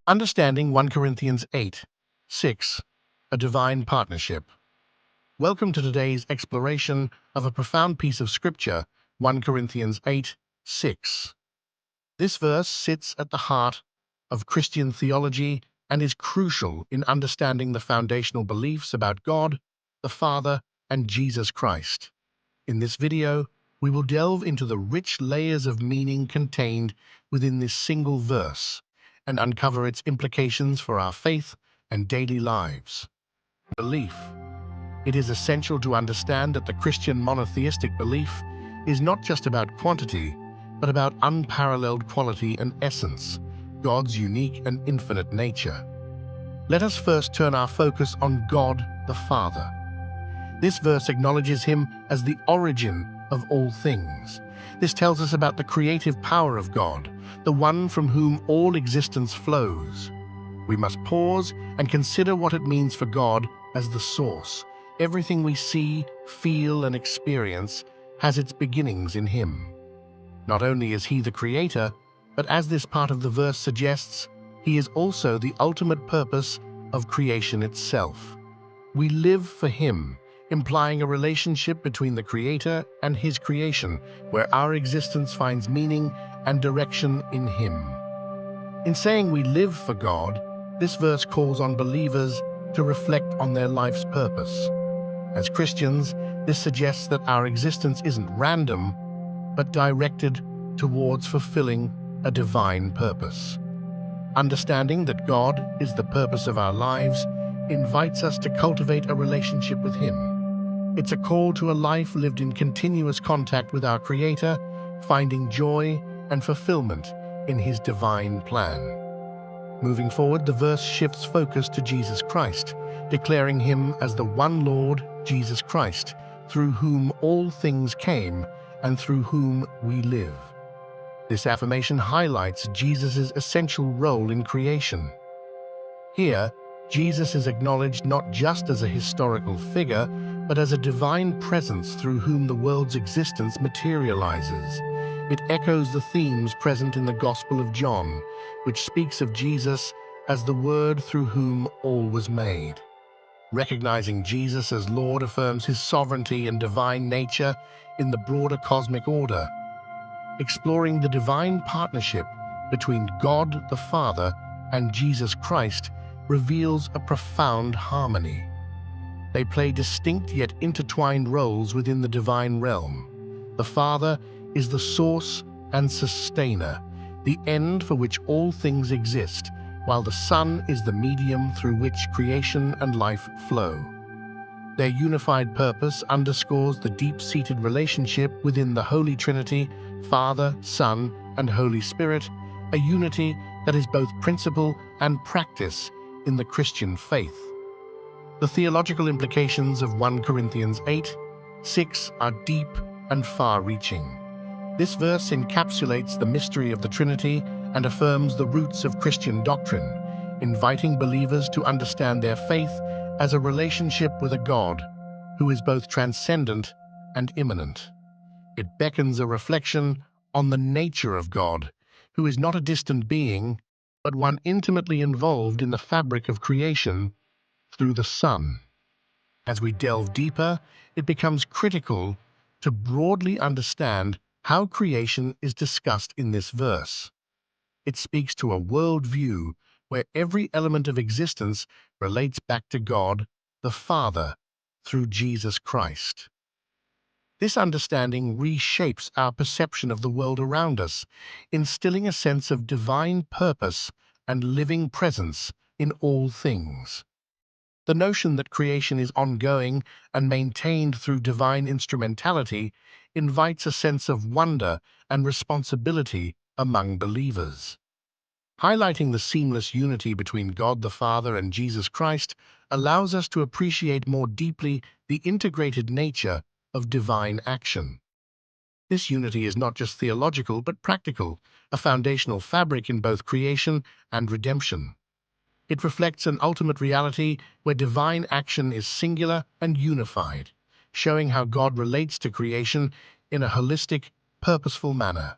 Understanding 1 Corinthians 8:6, a divine partnership. Welcome to today's exploration of a profound piece of scripture, 1 Corinthians 8:6. This verse sits at the heart of Christian theology and is crucial in understanding the foundational beliefs about God, the Father, and Jesus Christ. In this video, we will delve into the rich layers of meaning contained within this single verse and uncover its implications for our faith and daily lives. Belief. It is essential to understand that the Christian monotheistic belief is not just about quantity, but about unparalleled quality and essence, God's unique and infinite nature. Let us first turn our focus on God the Father. This verse acknowledges him as the origin of all things. This tells us about the creative power of God, the one from whom all existence flows. We must pause and consider what it means for God as the source. Everything we see, feel, and experience has its beginnings in him. Not only is he the creator, but as this part of the verse suggests, he is also the ultimate purpose of creation itself. We live for him, implying a relationship between the Creator and his creation, where our existence finds meaning and direction in him. In saying we live for God, this verse calls on believers to reflect on their life's purpose. As Christians, this suggests that our existence isn't random, but directed towards fulfilling a divine purpose. Understanding that God is the purpose of our lives invites us to cultivate a relationship with him. It's a call to a life lived in continuous contact with our Creator, finding joy and fulfillment in his divine plan. Moving forward, the verse shifts focus to Jesus Christ, declaring him as the one Lord, Jesus Christ, through whom all things came and through whom we live. This affirmation highlights Jesus' essential role in creation. Here, Jesus is acknowledged not just as a historical figure, but as a divine presence through whom the world's existence materializes. It echoes the themes present in the Gospel of John, which speaks of Jesus as the Word through whom all was made. Recognizing Jesus as Lord affirms his sovereignty and divine nature in the broader cosmic order. Exploring the divine partnership between God the Father and Jesus Christ reveals a profound harmony. They play distinct yet intertwined roles within the divine realm. The Father is the source and sustainer, the end for which all things exist, while the Son is the medium through which creation and life flow. Their unified purpose underscores the deep-seated relationship within the Holy Trinity, Father, Son, and Holy Spirit, a unity that is both principle and practice in the Christian faith. The theological implications of 1 Corinthians 8:6 are deep and far-reaching. This verse encapsulates the mystery of the Trinity and affirms the roots of Christian doctrine, inviting believers to understand their faith as a relationship with a God who is both transcendent and immanent. It beckons a reflection on the nature of God, who is not a distant being, but one intimately involved in the fabric of creation through the Son. As we delve deeper, it becomes critical to broadly understand how creation is discussed in this verse. It speaks to a worldview where every element of existence relates back to God, the Father, through Jesus Christ. This understanding reshapes our perception of the world around us, instilling a sense of divine purpose and living presence in all things. The notion that creation is ongoing and maintained through divine instrumentality invites a sense of wonder and responsibility among believers. Highlighting the seamless unity between God the Father and Jesus Christ allows us to appreciate more deeply the integrated nature of divine action. This unity is not just theological but practical, a foundational fabric in both creation and redemption. It reflects an ultimate reality where divine action is singular and unified, showing how God relates to creation in a holistic, purposeful manner.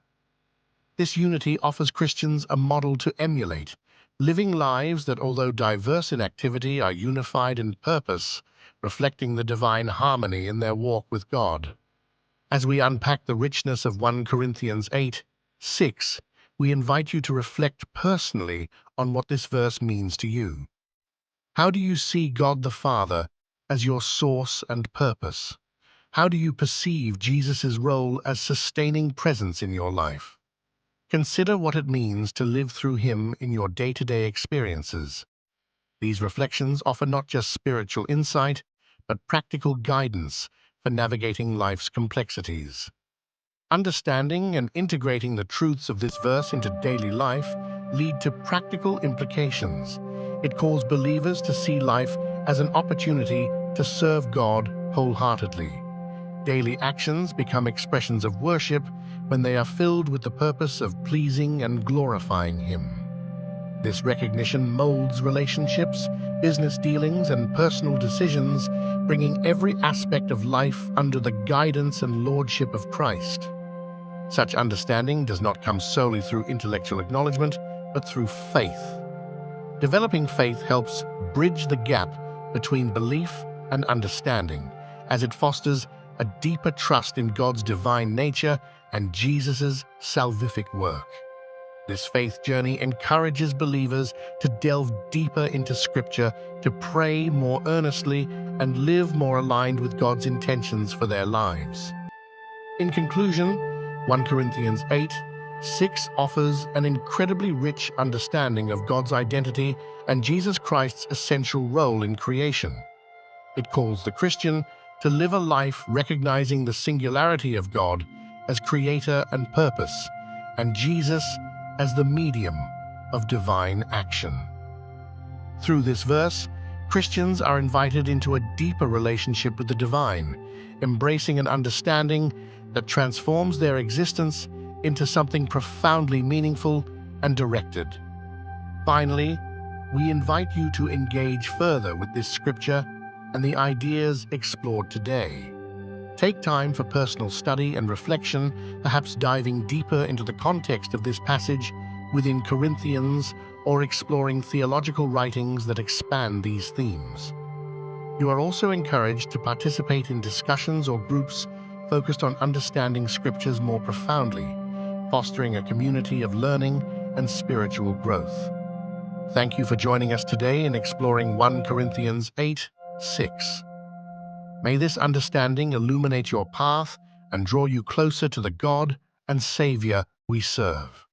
This unity offers Christians a model to emulate, living lives that, although diverse in activity, are unified in purpose, reflecting the divine harmony in their walk with God. As we unpack the richness of 1 Corinthians 8:6, we invite you to reflect personally on what this verse means to you. How do you see God the Father as your source and purpose? How do you perceive Jesus' role as sustaining presence in your life? Consider what it means to live through Him in your day-to-day experiences. These reflections offer not just spiritual insight, but practical guidance for navigating life's complexities. Understanding and integrating the truths of this verse into daily life lead to practical implications. It calls believers to see life as an opportunity to serve God wholeheartedly. Daily actions become expressions of worship when they are filled with the purpose of pleasing and glorifying Him. This recognition molds relationships, business dealings, and personal decisions, bringing every aspect of life under the guidance and lordship of Christ. Such understanding does not come solely through intellectual acknowledgement, but through faith. Developing faith helps bridge the gap between belief and understanding, as it fosters a deeper trust in God's divine nature and Jesus' salvific work. This faith journey encourages believers to delve deeper into Scripture, to pray more earnestly, and live more aligned with God's intentions for their lives. In conclusion, 1 Corinthians 8:6 offers an incredibly rich understanding of God's identity and Jesus Christ's essential role in creation. It calls the Christian to live a life recognizing the singularity of God as creator and purpose, and Jesus as the medium of divine action. Through this verse, Christians are invited into a deeper relationship with the divine, embracing an understanding that transforms their existence into something profoundly meaningful and directed. Finally, we invite you to engage further with this scripture and the ideas explored today. Take time for personal study and reflection, perhaps diving deeper into the context of this passage within Corinthians or exploring theological writings that expand these themes. You are also encouraged to participate in discussions or groups focused on understanding scriptures more profoundly, fostering a community of learning and spiritual growth. Thank you for joining us today in exploring 1 Corinthians 8:6. May this understanding illuminate your path and draw you closer to the God and Savior we serve.